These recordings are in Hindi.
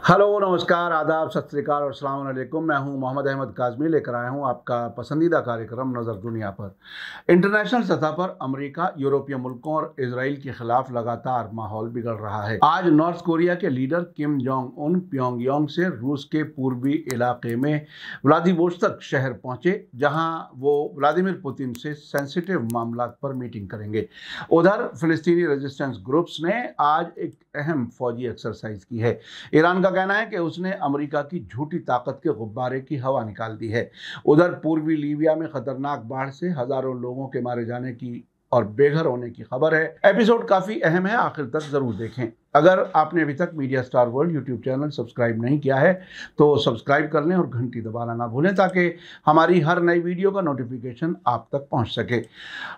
हेलो, नमस्कार, आदाब, सत श्री अकाल और अस्सलाम वालेकुम। मैं हूं मोहम्मद अहमद काज़मी, लेकर आया हूं आपका पसंदीदा कार्यक्रम नज़र दुनिया पर। इंटरनेशनल सतह पर अमेरिका, यूरोपीय मुल्कों और इजराइल के खिलाफ लगातार माहौल बिगड़ रहा है। आज नॉर्थ कोरिया के leader Kim Jong Un Pyongyang से रूस के पूर्वी इलाके में व्लादिवोस्तोक शहर पहुंचे, जहां वो व्लादिमीर पुतिन से सेंसिटिव मामला पर मीटिंग करेंगे। उधर फिलिस्तीनी रेजिस्टेंस ग्रुप्स ने आज एक अहम फौजी एक्सरसाइज की है। ईरान का कहना है कि उसने अमेरिका की झूठी ताकत के गुब्बारे की हवा निकाल दी है। उधर पूर्वी लीबिया में खतरनाक बाढ़ से हजारों लोगों के मारे जाने की और बेघर होने की खबर है। एपिसोड काफी अहम है, आखिर तक जरूर देखें। अगर आपने अभी तक media star world YouTube channel subscribe नहीं किया है तो सब्सक्राइब कर लें और घंटी दबाना ना भूलें, ताकि हमारी हर नई वीडियो का नोटिफिकेशन आप तक पहुंच सके।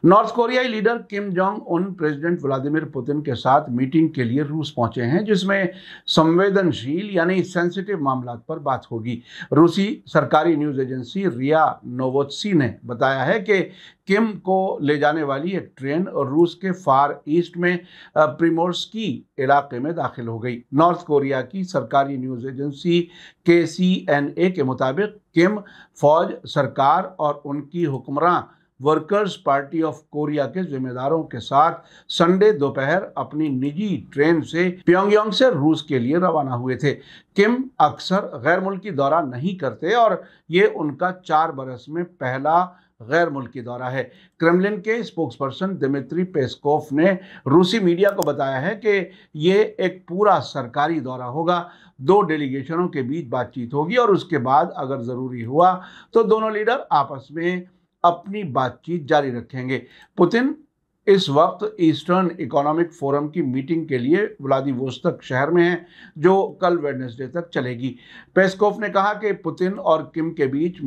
नॉर्थ कोरियाई leader Kim Jong Un president Vladimir Putin के साथ मीटिंग के लिए रूस पहुंचे हैं, जिसमें संवेदनशील यानी सेंसिटिव मामलों पर बात होगी। रूसी सरकारी न्यूज एजेंसी रिया नोवोत्सी ने बताया है कि किम को ले जाने वाली एक ट्रेन रूस के फार ईस्ट में प्रिमोर्स्की इलाके में दाखिल हो गई। नॉर्थ कोरिया की सरकारी न्यूज एजेंसी KCNA के मुताबिक किम फौज, सरकार और उनकी हुक्मरां वर्कर्स पार्टी ऑफ कोरिया के जिम्मेदारों के साथ संडे दोपहर अपनी निजी ट्रेन से प्योंगयांग से रूस के लिए रवाना हुए थे। किम अक्सर गैर मुल्की दौरा नहीं करते और ये उनका 4 बरस में पहला गैर मुल्की दौरा है। क्रेमलिन के स्पोक्सपर्सन दिमित्री पेस्कोव ने रूसी मीडिया को बताया है कि ये एक पूरा सरकारी दौरा होगा। 2 डेलीगेशनों के बीच बातचीत होगी और उसके बाद अगर ज़रूरी हुआ तो दोनों लीडर आपस में अपनी बातचीत जारी रखेंगे। पुतिन इस वक्त ईस्टर्न इकोनॉमिक फोरम की मीटिंग के लिए व्लादिवोस्तोक शहर में है, जो कल वेडनेसडे तक चलेगी। पेस्कोव ने कहा कि पुतिन और किम के बीच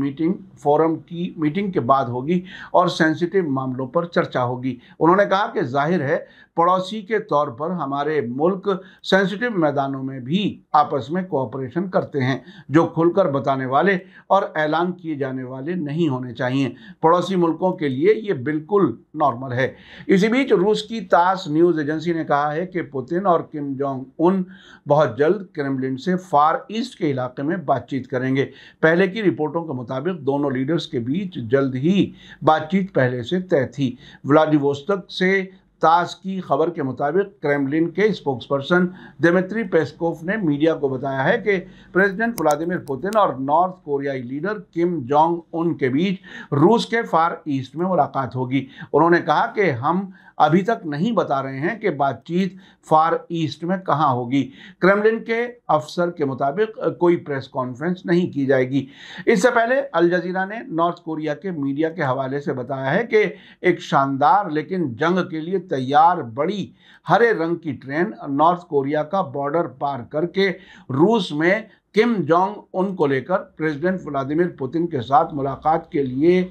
फोरम की मीटिंग के बाद होगी और सेंसिटिव मामलों पर चर्चा होगी। उन्होंने कहा कि जाहिर है पड़ोसी के तौर पर हमारे मुल्क सेंसिटिव मैदानों में भी आपस में कोऑपरेशन करते हैं, जो खुलकर बताने वाले और ऐलान किए जाने वाले नहीं होने चाहिए। पड़ोसी मुल्कों के लिए ये बिल्कुल नॉर्मल है। इसी बीच रूस की तास न्यूज एजेंसी ने कहा है कि पुतिन और किम जोंग उन बहुत जल्द क्रेमलिन से फार ईस्ट के इलाके में बातचीत करेंगे। पहले की रिपोर्टों के मुताबिक दोनों लीडर्स के बीच जल्द ही बातचीत पहले से तय थी। व्लादिवोस्तोक से तास की खबर के मुताबिक क्रेमलिन के स्पोक्सपर्सन दिमित्री पेस्कोव ने मीडिया को बताया है कि प्रेसिडेंट व्लादिमीर पुतिन और नॉर्थ कोरियाई लीडर किम जोंग उन के बीच रूस के फार ईस्ट में मुलाकात होगी। उन्होंने कहा कि हम अभी तक नहीं बता रहे हैं कि बातचीत फार ईस्ट में कहां होगी। क्रेमलिन के अफसर के मुताबिक कोई प्रेस कॉन्फ्रेंस नहीं की जाएगी। इससे पहले अल जजीरा ने नॉर्थ कोरिया के मीडिया के हवाले से बताया है कि एक शानदार लेकिन जंग के लिए तैयार बड़ी हरे रंग की ट्रेन नॉर्थ कोरिया का बॉर्डर पार करके रूस में किम जोंग उन को लेकर प्रेसिडेंट व्लादिमीर पुतिन के साथ मुलाकात के लिए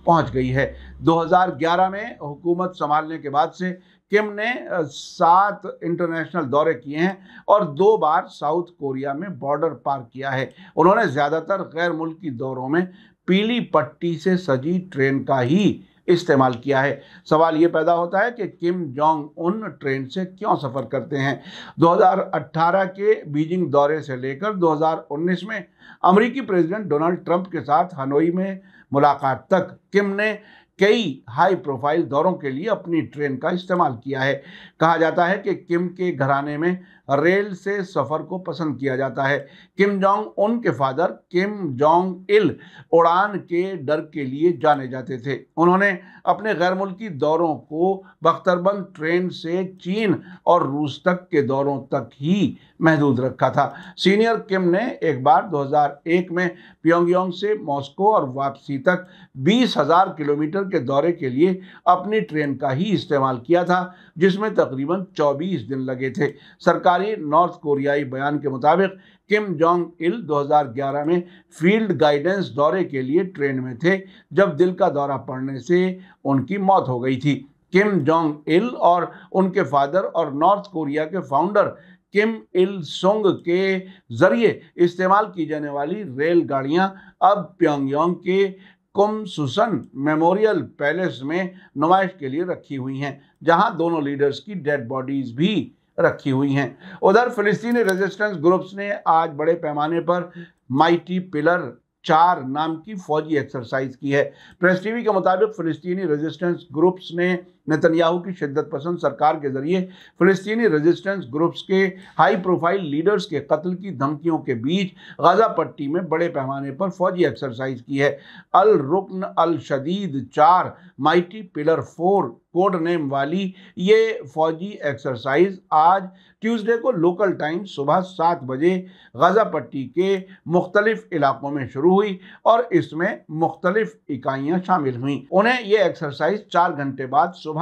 पहुंच गई है। 2011 में हुकूमत संभालने के बाद से किम ने 7 इंटरनेशनल दौरे किए हैं और 2 बार साउथ कोरिया में बॉर्डर पार किया है। उन्होंने ज़्यादातर गैर मुल्की दौरों में पीली पट्टी से सजी ट्रेन का ही इस्तेमाल किया है। सवाल ये पैदा होता है कि किम जोंग उन ट्रेन से क्यों सफ़र करते हैं। 2018 के बीजिंग दौरे से लेकर 2019 में अमेरिकी प्रेसिडेंट डोनाल्ड ट्रंप के साथ हनोई में मुलाकात तक किम ने कई हाई प्रोफाइल दौरों के लिए अपनी ट्रेन का इस्तेमाल किया है। कहा जाता है कि किम के घराने में रेल से सफ़र को पसंद किया जाता है। किम जोंग उन के फादर किम जोंग इल उड़ान के डर के लिए जाने जाते थे। उन्होंने अपने गैर मुल्की दौरों को बख्तरबंद ट्रेन से चीन और रूस तक के दौरों तक ही महदूद रखा था। सीनियर किम ने एक बार 2001 में प्योंगयांग से मॉस्को और वापसी तक 20,000 किलोमीटर के दौरे के लिए अपनी ट्रेन का ही इस्तेमाल किया था, जिसमें तकरीबन 24 दिन लगे थे। सरकारी नॉर्थ कोरियाई बयान के मुताबिक किम जोंग इल 2011 में फील्ड गाइडेंस दौरे के लिए ट्रेन में थे, जब दिल का दौरा पड़ने से उनकी मौत हो गई थी। किम जोंग इल और उनके फादर और नॉर्थ कोरिया के फाउंडर किम इल सुंग के जरिए इस्तेमाल की जाने वाली रेलगाड़ियां अब प्योंगयांग के कुमसुसन मेमोरियल पैलेस में नुमाइश के लिए रखी हुई हैं, जहां दोनों लीडर्स की डेड बॉडीज भी रखी हुई हैं। उधर फिलिस्तीनी रेजिस्टेंस ग्रुप्स ने आज बड़े पैमाने पर माइटी पिलर 4 नाम की फौजी एक्सरसाइज की है। प्रेस टीवी के मुताबिक फिलिस्तीनी रेजिस्टेंस ग्रुप्स ने नेतन्याहू की शिद्दत पसंद सरकार के जरिए फिलिस्तीनी रेजिस्टेंस ग्रुप्स के हाई प्रोफाइल लीडर्स के कत्ल की धमकियों के बीच गाजा पट्टी में बड़े पैमाने पर फौजी एक्सरसाइज की है। अल रुकन अल शदीद 4 माइटी पिलर 4 कोड नेम वाली ये फौजी एक्सरसाइज आज ट्यूसडे को लोकल टाइम सुबह 7 बजे गाजा पट्टी के मुख्तलिफ इलाकों में शुरू हुई और इसमें मुख्तलिफ इकाइयां शामिल हुई। उन्हें ये एक्सरसाइज 4 घंटे बाद सुबह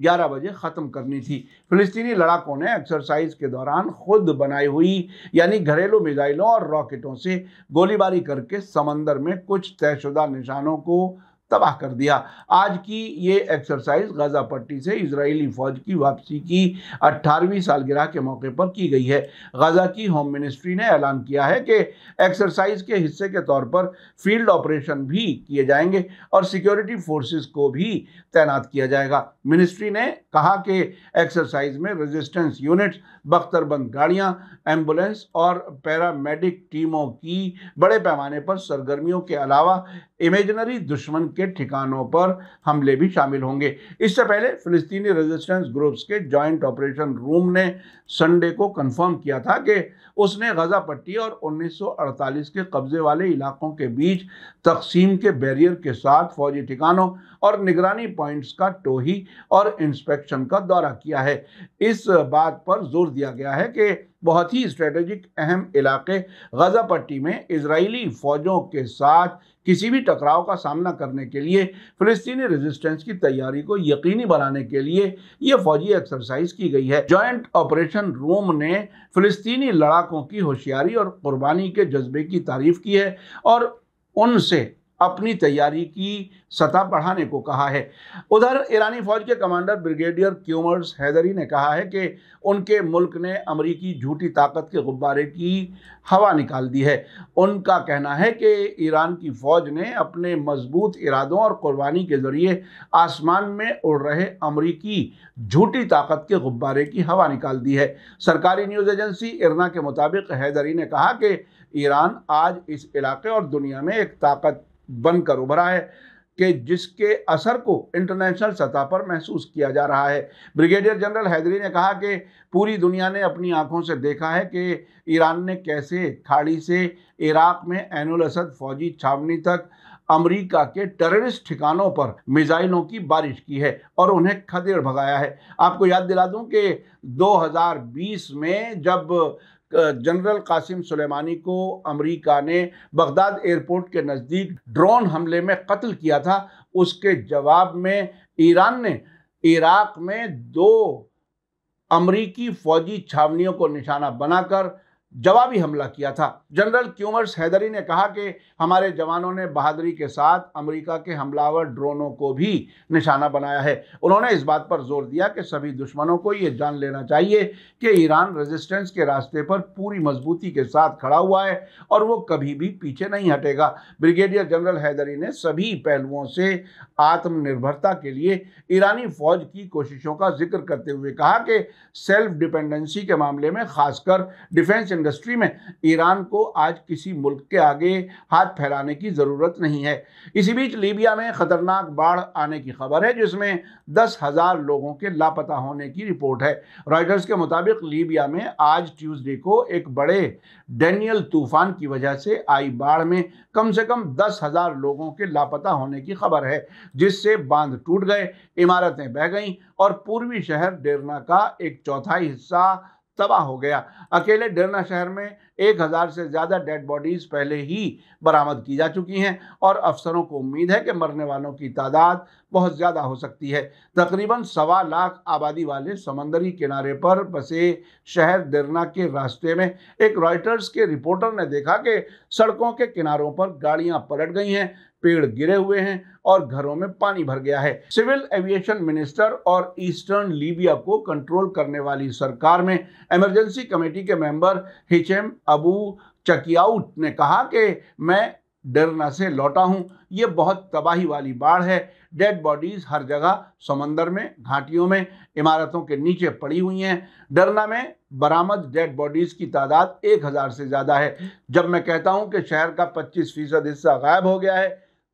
11 बजे ख़त्म करनी थी। फिलिस्तीनी लड़ाकों ने एक्सरसाइज के दौरान खुद बनाई हुई यानी घरेलू मिसाइलों और रॉकेटों से गोलीबारी करके समंदर में कुछ तयशुदा निशानों को तबाह कर दिया। आज की ये एक्सरसाइज गाजा पट्टी से इजरायली फौज की वापसी की 18वीं सालगिरह के मौके पर की गई है। गाजा की होम मिनिस्ट्री ने ऐलान किया है कि एक्सरसाइज के हिस्से के तौर पर फील्ड ऑपरेशन भी किए जाएंगे और सिक्योरिटी फोर्सेस को भी तैनात किया जाएगा। मिनिस्ट्री ने कहा कि एक्सरसाइज में रेजिस्टेंस यूनिट्स, बख्तरबंद गाड़ियां, एम्बुलेंस और पैरामेडिक टीमों की बड़े पैमाने पर सरगर्मियों के अलावा इमेजिनरी दुश्मन के ठिकानों पर हमले भी शामिल होंगे। इससे पहले फिलिस्तीनी रेजिस्टेंस ग्रुप्स के जॉइंट ऑपरेशन रूम ने संडे को कंफर्म किया था कि उसने गाजा पट्टी और 1948 के कब्जे वाले इलाकों के बीच तकसीम के बैरियर के साथ फौजी ठिकानों और निगरानी पॉइंट्स का टोही और इंस्पेक्शन का दौरा किया है। इस बात पर जोर दिया गया है कि बहुत ही स्ट्रेटेजिक अहम इलाके गाजा पट्टी में इजरायली फौजों के साथ किसी भी टकराव का सामना करने के लिए फिलिस्तीनी रेजिस्टेंस की तैयारी को यकीनी बनाने के लिए यह फौजी एक्सरसाइज की गई है। जॉइंट ऑपरेशन रूम ने फिलिस्तीनी लड़ाकों की होशियारी और कुर्बानी के जज्बे की तारीफ की है और उनसे अपनी तैयारी की सतह बढ़ाने को कहा है। उधर ईरानी फौज के कमांडर ब्रिगेडियर क्यूमर्स हैदरी ने कहा है कि उनके मुल्क ने अमरीकी झूठी ताकत के गुब्बारे की हवा निकाल दी है। उनका कहना है कि ईरान की फौज ने अपने मजबूत इरादों और कुर्बानी के जरिए आसमान में उड़ रहे अमरीकी झूठी ताकत के गुब्बारे की हवा निकाल दी है। सरकारी न्यूज़ एजेंसी इरना के मुताबिक हैदरी ने कहा कि ईरान आज इस इलाके और दुनिया में एक ताकत बनकर उभरा है कि जिसके असर को इंटरनेशनल सतह पर महसूस किया जा रहा है। ब्रिगेडियर जनरल हैदरी ने कहा कि पूरी दुनिया ने अपनी आंखों से देखा है कि ईरान ने कैसे खाड़ी से इराक में ऐनुल असद फौजी छावनी तक अमेरिका के टेररिस्ट ठिकानों पर मिसाइलों की बारिश की है और उन्हें खदेड़ भगाया है। आपको याद दिला दूं कि 2020 में जब जनरल कासिम सुलेमानी को अमेरिका ने बगदाद एयरपोर्ट के नज़दीक ड्रोन हमले में कत्ल किया था, उसके जवाब में ईरान ने इराक में 2 अमेरिकी फौजी छावनियों को निशाना बनाकर जवाबी हमला किया था। जनरल क्यूमर्स हैदरी ने कहा कि हमारे जवानों ने बहादुरी के साथ अमेरिका के हमलावर ड्रोनों को भी निशाना बनाया है। उन्होंने इस बात पर जोर दिया कि सभी दुश्मनों को ये जान लेना चाहिए कि ईरान रेजिस्टेंस के रास्ते पर पूरी मजबूती के साथ खड़ा हुआ है और वो कभी भी पीछे नहीं हटेगा। ब्रिगेडियर जनरल हैदरी ने सभी पहलुओं से आत्मनिर्भरता के लिए ईरानी फौज की कोशिशों का जिक्र करते हुए कहा कि सेल्फ डिपेंडेंसी के मामले में खासकर डिफेंस इंडस्ट्री में ईरान को आज किसी मुल्क के आगे हाथ फैलाने की ज़रूरत नहीं है। इसी बीच लीबिया में खतरनाक बाढ़ आने की खबर है जिसमें 10,000 लोगों के लापता होने की रिपोर्ट है। रॉयटर्स के मुताबिक लीबिया में आज ट्यूसडे को एक बड़े डेनियल तूफान की वजह से आई बाढ़ में कम से कम 10,000 लोगों के लापता होने की खबर है, जिससे बांध टूट गए, इमारतें बह गईं और पूर्वी शहर डेरना का एक चौथाई हिस्सा तबाह हो गया। अकेले डेरना शहर में 1000 से ज़्यादा डेड बॉडीज़ पहले ही बरामद की जा चुकी हैं और अफसरों को उम्मीद है कि मरने वालों की तादाद बहुत ज़्यादा हो सकती है। तकरीबन 1.25 लाख आबादी वाले समंदरी किनारे पर बसे शहर डेरना के रास्ते में एक रॉयटर्स के रिपोर्टर ने देखा कि सड़कों के किनारों पर गाड़ियां पलट गई हैं, पेड़ गिरे हुए हैं और घरों में पानी भर गया है। सिविल एविएशन मिनिस्टर और ईस्टर्न लीबिया को कंट्रोल करने वाली सरकार में इमरजेंसी कमेटी के मेंबर हिचेम अबू चकियाउट ने कहा कि मैं डरना से लौटा हूं। ये बहुत तबाही वाली बाढ़ है। डेड बॉडीज हर जगह, समंदर में, घाटियों में, इमारतों के नीचे पड़ी हुई हैं। डरना में बरामद डेड बॉडीज की तादाद 1000 से ज़्यादा है। जब मैं कहता हूं कि शहर का 25% हिस्सा गायब हो गया है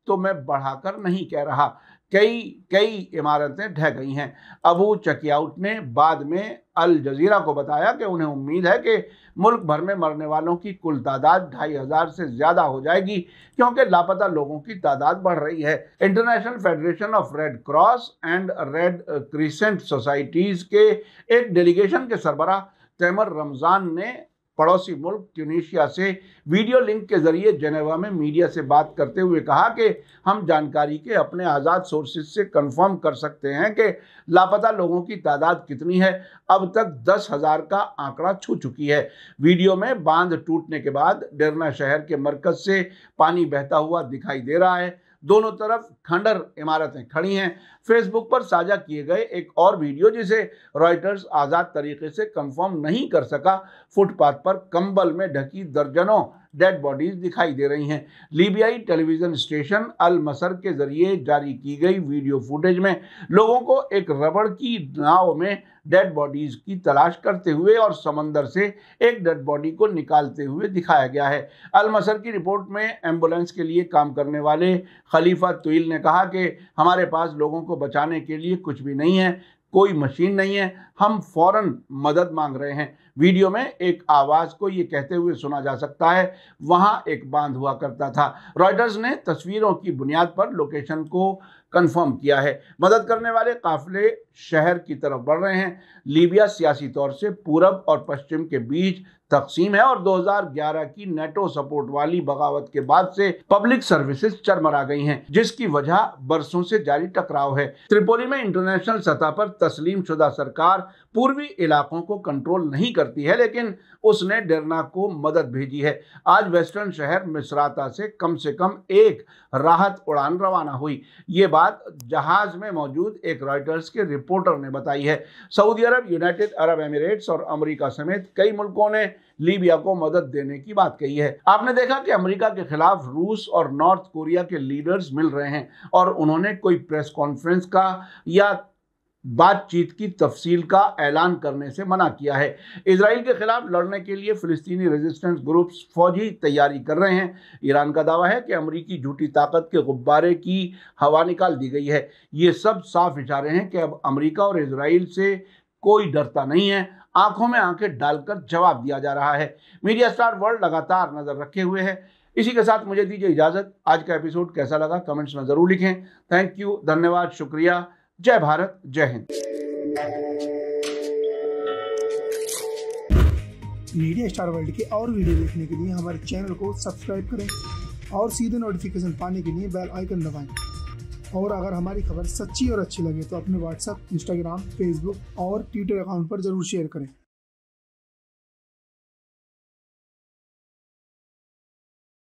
तो मैं बढ़ाकर नहीं कह रहा। कई इमारतें ढह गई हैं। अबू चकियाउट ने बाद में अल जजीरा को बताया कि उन्हें उम्मीद है कि मुल्क भर में मरने वालों की कुल तादाद 2500 से ज़्यादा हो जाएगी, क्योंकि लापता लोगों की तादाद बढ़ रही है। International federation of red cross and red crescent societies के एक डेलीगेशन के सरबराह तैमर रमज़ान ने पड़ोसी मुल्क ट्यूनीशिया से वीडियो लिंक के जरिए जेनेवा में मीडिया से बात करते हुए कहा कि हम जानकारी के अपने आज़ाद सोर्सेज से कंफर्म कर सकते हैं कि लापता लोगों की तादाद कितनी है। अब तक 10,000 का आंकड़ा छू चुकी है। वीडियो में बांध टूटने के बाद डेरना शहर के मरकज से पानी बहता हुआ दिखाई दे रहा है। दोनों तरफ खंडर इमारतें खड़ी हैं। फेसबुक पर साझा किए गए एक और वीडियो, जिसे रॉयटर्स आज़ाद तरीके से कंफर्म नहीं कर सका, फुटपाथ पर कंबल में ढकी दर्जनों डेड बॉडीज दिखाई दे रही हैं। लीबियाई टेलीविजन स्टेशन अल मसर के जरिए जारी की गई वीडियो फुटेज में लोगों को एक रबड़ की नाव में डेड बॉडीज की तलाश करते हुए और समंदर से एक डेड बॉडी को निकालते हुए दिखाया गया है। अल मसर की रिपोर्ट में एम्बुलेंस के लिए काम करने वाले खलीफा तुइल ने कहा कि हमारे पास लोगों को बचाने के लिए कुछ भी नहीं है, कोई मशीन नहीं है, हम फौरन मदद मांग रहे हैं। वीडियो में एक आवाज़ को ये कहते हुए सुना जा सकता है, वहाँ एक बांध हुआ करता था। रॉयटर्स ने तस्वीरों की बुनियाद पर लोकेशन को कंफर्म किया है। मदद करने वाले काफिले शहर की तरफ बढ़ रहे हैं। लीबिया सियासी तौर से पूरब और पश्चिम के बीच तकसीम है और 2011 की नेटो सपोर्ट वाली बगावत के बाद से पब्लिक सर्विसेज चरमरा गई हैं, जिसकी वजह बरसों से जारी टकराव है। त्रिपोली में इंटरनेशनल सतह पर तस्लीम शुदा सरकार पूर्वी इलाकों को कंट्रोल नहीं करती है, लेकिन उसने डेरना को मदद भेजी है। आज वेस्टर्न शहर मिसराता से कम एक राहत उड़ान रवाना हुई। ये बात जहाज में मौजूद एक रॉयटर्स के रिपोर्टर ने बताई है। सऊदी अरब, यूनाइटेड अरब एमिरेट्स और अमेरिका समेत कई मुल्कों ने लीबिया को मदद देने की बात कही है। आपने देखा कि अमेरिका के खिलाफ रूस और नॉर्थ कोरिया के लीडर्स मिल रहे हैं और उन्होंने कोई प्रेस कॉन्फ्रेंस का या बातचीत की तफसील का ऐलान करने से मना किया है। इजराइल के खिलाफ लड़ने के लिए फिलिस्तीनी रेजिस्टेंस ग्रुप्स फौजी तैयारी कर रहे हैं। ईरान का दावा है कि अमेरिकी झूठी ताकत के गुब्बारे की हवा निकाल दी गई है। ये सब साफ इशारे हैं कि अब अमेरिका और इजराइल से कोई डरता नहीं है। आंखों में आंखें डालकर जवाब दिया जा रहा है। मीडिया स्टार वर्ल्ड लगातार नजर रखे हुए है। इसी के साथ मुझे दीजिए इजाजत। आज का एपिसोड कैसा लगा कमेंट्स में जरूर लिखें। थैंक यू, धन्यवाद, शुक्रिया। जय भारत, जय हिंद। मीडिया स्टार वर्ल्ड के और वीडियो देखने के लिए हमारे चैनल को सब्सक्राइब करें और सीधे नोटिफिकेशन पाने के लिए बेल आइकन दबाएं। और अगर हमारी खबर सच्ची और अच्छी लगे तो अपने व्हाट्सएप, इंस्टाग्राम, फेसबुक और ट्विटर अकाउंट पर जरूर शेयर करें।